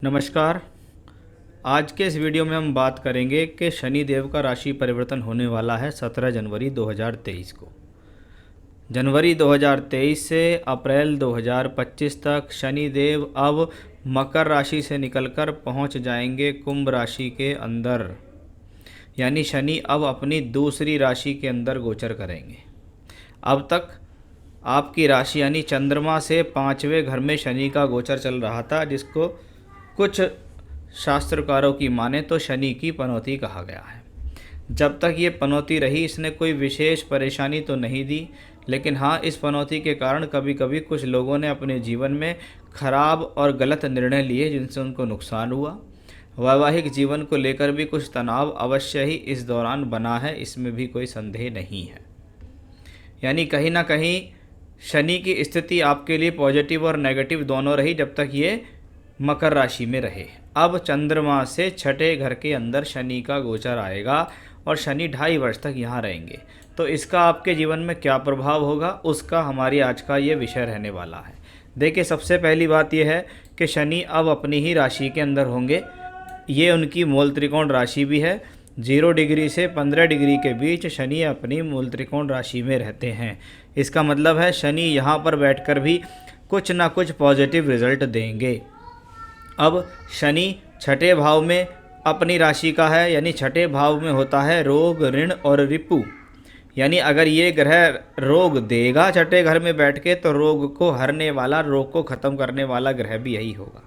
नमस्कार। आज के इस वीडियो में हम बात करेंगे कि शनि देव का राशि परिवर्तन होने वाला है 17 जनवरी 2023 को। जनवरी 2023 से अप्रैल 2025 तक शनि देव अब मकर राशि से निकलकर पहुंच जाएंगे कुंभ राशि के अंदर, यानी शनि अब अपनी दूसरी राशि के अंदर गोचर करेंगे। अब तक आपकी राशि यानी चंद्रमा से 5वें घर में शनि का गोचर चल रहा था, जिसको कुछ शास्त्रकारों की माने तो शनि की पनौती कहा गया है। जब तक ये पनौती रही इसने कोई विशेष परेशानी तो नहीं दी, लेकिन हाँ, इस पनौती के कारण कभी कभी कुछ लोगों ने अपने जीवन में खराब और गलत निर्णय लिए जिनसे उनको नुकसान हुआ। वैवाहिक जीवन को लेकर भी कुछ तनाव अवश्य ही इस दौरान बना है, इसमें भी कोई संदेह नहीं है। यानी कहीं ना कहीं शनि की स्थिति आपके लिए पॉजिटिव और नेगेटिव दोनों रही जब तक ये मकर राशि में रहे। अब चंद्रमा से छठे घर के अंदर शनि का गोचर आएगा और शनि 2.5 वर्ष तक यहाँ रहेंगे। तो इसका आपके जीवन में क्या प्रभाव होगा, उसका हमारी आज का ये विषय रहने वाला है। देखिए, सबसे पहली बात यह है कि शनि अब अपनी ही राशि के अंदर होंगे। ये उनकी मूल त्रिकोण राशि भी है। 0 डिग्री से 15 डिग्री के बीच शनि अपनी मूल त्रिकोण राशि में रहते हैं। इसका मतलब है शनि यहाँ पर बैठकर भी कुछ ना कुछ पॉजिटिव रिजल्ट देंगे। अब शनि छठे भाव में अपनी राशि का है, यानी छठे भाव में होता है रोग, ऋण और रिपु। यानी अगर ये ग्रह रोग देगा छठे घर में बैठ के, तो रोग को हरने वाला, रोग को ख़त्म करने वाला ग्रह भी यही होगा।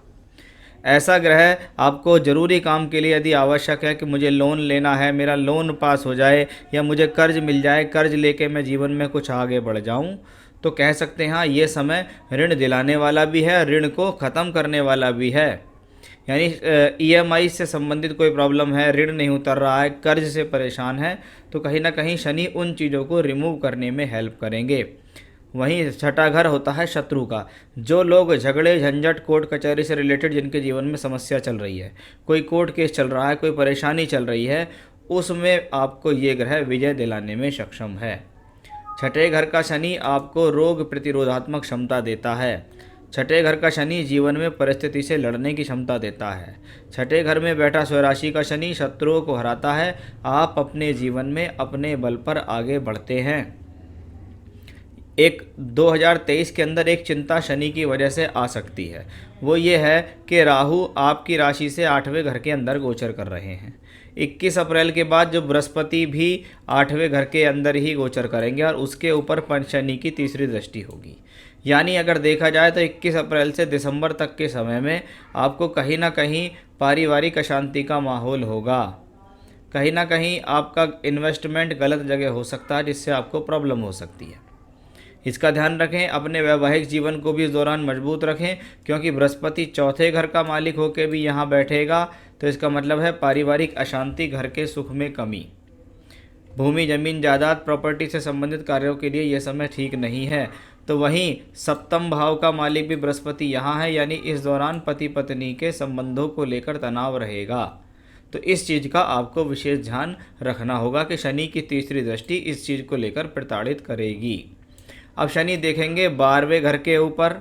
ऐसा ग्रह आपको ज़रूरी काम के लिए यदि आवश्यक है कि मुझे लोन लेना है, मेरा लोन पास हो जाए या मुझे कर्ज मिल जाए, कर्ज लेके मैं जीवन में कुछ आगे बढ़ जाऊं, तो कह सकते हैं हाँ, ये समय ऋण दिलाने वाला भी है, ऋण को ख़त्म करने वाला भी है। यानी EMI से संबंधित कोई प्रॉब्लम है, ऋण नहीं उतर रहा है, कर्ज से परेशान है, तो कहीं ना कहीं शनि उन चीज़ों को रिमूव करने में हेल्प करेंगे। वहीं छठा घर होता है शत्रु का। जो लोग झगड़े, झंझट, कोर्ट कचहरी से रिलेटेड जिनके जीवन में समस्या चल रही है, कोई कोर्ट केस चल रहा है, कोई परेशानी चल रही है, उसमें आपको ये ग्रह विजय दिलाने में सक्षम है। छठे घर का शनि आपको रोग प्रतिरोधात्मक क्षमता देता है। छठे घर का शनि जीवन में परिस्थिति से लड़ने की क्षमता देता है। छठे घर में बैठा स्वराशि का शनि शत्रुओं को हराता है। आप अपने जीवन में अपने बल पर आगे बढ़ते हैं। 2023 के अंदर एक चिंता शनि की वजह से आ सकती है, वो ये है कि राहु आपकी राशि से 8वें घर के अंदर गोचर कर रहे हैं। 21 अप्रैल के बाद जो बृहस्पति भी 8वें घर के अंदर ही गोचर करेंगे और उसके ऊपर पंच शनि की तीसरी दृष्टि होगी। यानी अगर देखा जाए तो 21 अप्रैल से दिसंबर तक के समय में आपको कहीं ना कहीं पारिवारिक अशांति का माहौल होगा। कहीं ना कहीं आपका इन्वेस्टमेंट गलत जगह हो सकता है, जिससे आपको प्रॉब्लम हो सकती है। इसका ध्यान रखें। अपने वैवाहिक जीवन को भी इस दौरान मजबूत रखें, क्योंकि बृहस्पति चौथे घर का मालिक होकर भी यहाँ बैठेगा, तो इसका मतलब है पारिवारिक अशांति, घर के सुख में कमी। भूमि, जमीन, जायदाद, प्रॉपर्टी से संबंधित कार्यों के लिए यह समय ठीक नहीं है। तो वहीं सप्तम भाव का मालिक भी बृहस्पति यहाँ है, यानी इस दौरान पति पत्नी के संबंधों को लेकर तनाव रहेगा। तो इस चीज़ का आपको विशेष ध्यान रखना होगा कि शनि की तीसरी दृष्टि इस चीज़ को लेकर प्रताड़ित करेगी। अब शनि देखेंगे 12वें घर के ऊपर।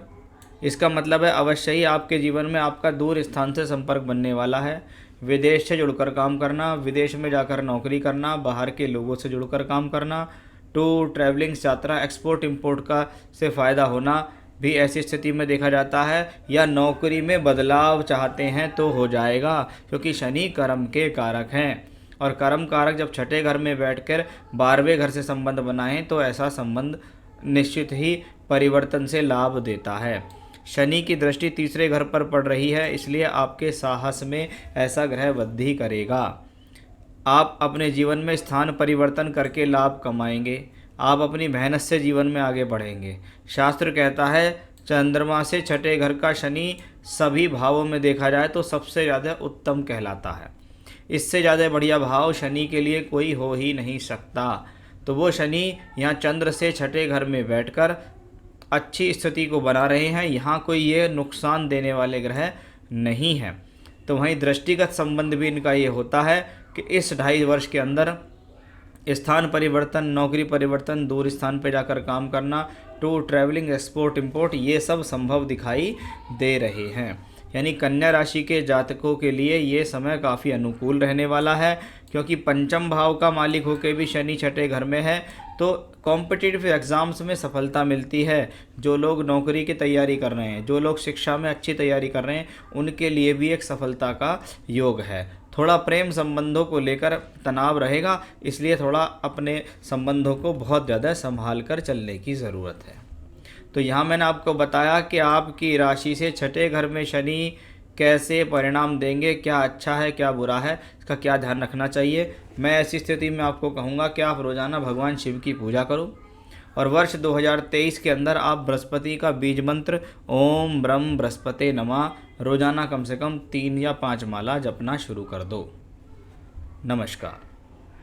इसका मतलब है अवश्य ही आपके जीवन में आपका दूर स्थान से संपर्क बनने वाला है। विदेश से जुड़कर काम करना, विदेश में जाकर नौकरी करना, बाहर के लोगों से जुड़कर काम करना, टूर, ट्रैवलिंग, यात्रा, एक्सपोर्ट इंपोर्ट का से फ़ायदा होना भी ऐसी स्थिति में देखा जाता है। या नौकरी में बदलाव चाहते हैं तो हो जाएगा, क्योंकि शनि कर्म के कारक हैं और कर्म कारक जब छठे घर में बैठकर 12वें घर से संबंध बनाएं तो ऐसा संबंध निश्चित ही परिवर्तन से लाभ देता है। शनि की दृष्टि तीसरे घर पर पड़ रही है, इसलिए आपके साहस में ऐसा ग्रह वृद्धि करेगा। आप अपने जीवन में स्थान परिवर्तन करके लाभ कमाएंगे। आप अपनी मेहनत से जीवन में आगे बढ़ेंगे। शास्त्र कहता है चंद्रमा से छठे घर का शनि सभी भावों में देखा जाए तो सबसे ज़्यादा उत्तम कहलाता है। इससे ज़्यादा बढ़िया भाव शनि के लिए कोई हो ही नहीं सकता। तो वो शनि यहाँ चंद्र से छठे घर में बैठकर अच्छी स्थिति को बना रहे हैं। यहाँ कोई ये नुकसान देने वाले ग्रह नहीं है। तो वहीं दृष्टिगत संबंध भी इनका ये होता है कि इस 2.5 वर्ष के अंदर स्थान परिवर्तन, नौकरी परिवर्तन, दूर स्थान पर जाकर काम करना, टूर, ट्रैवलिंग, एक्सपोर्ट इंपोर्ट, ये सब संभव दिखाई दे रहे हैं। यानी कन्या राशि के जातकों के लिए ये समय काफ़ी अनुकूल रहने वाला है, क्योंकि पंचम भाव का मालिक होकर भी शनि छठे घर में है, तो कॉम्पिटिटिव एग्ज़ाम्स में सफलता मिलती है। जो लोग नौकरी की तैयारी कर रहे हैं, जो लोग शिक्षा में अच्छी तैयारी कर रहे हैं, उनके लिए भी एक सफलता का योग है। थोड़ा प्रेम संबंधों को लेकर तनाव रहेगा, इसलिए थोड़ा अपने संबंधों को बहुत ज़्यादा संभाल कर चलने की ज़रूरत है। तो यहाँ मैंने आपको बताया कि आपकी राशि से छठे घर में शनि कैसे परिणाम देंगे, क्या अच्छा है क्या बुरा है, इसका क्या ध्यान रखना चाहिए। मैं ऐसी स्थिति में आपको कहूँगा कि आप रोज़ाना भगवान शिव की पूजा करो, और वर्ष 2023 के अंदर आप बृहस्पति का बीज मंत्र ओम ब्रह्म बृहस्पते नमः रोज़ाना कम से कम 3 या 5 माला जपना शुरू कर दो। नमस्कार।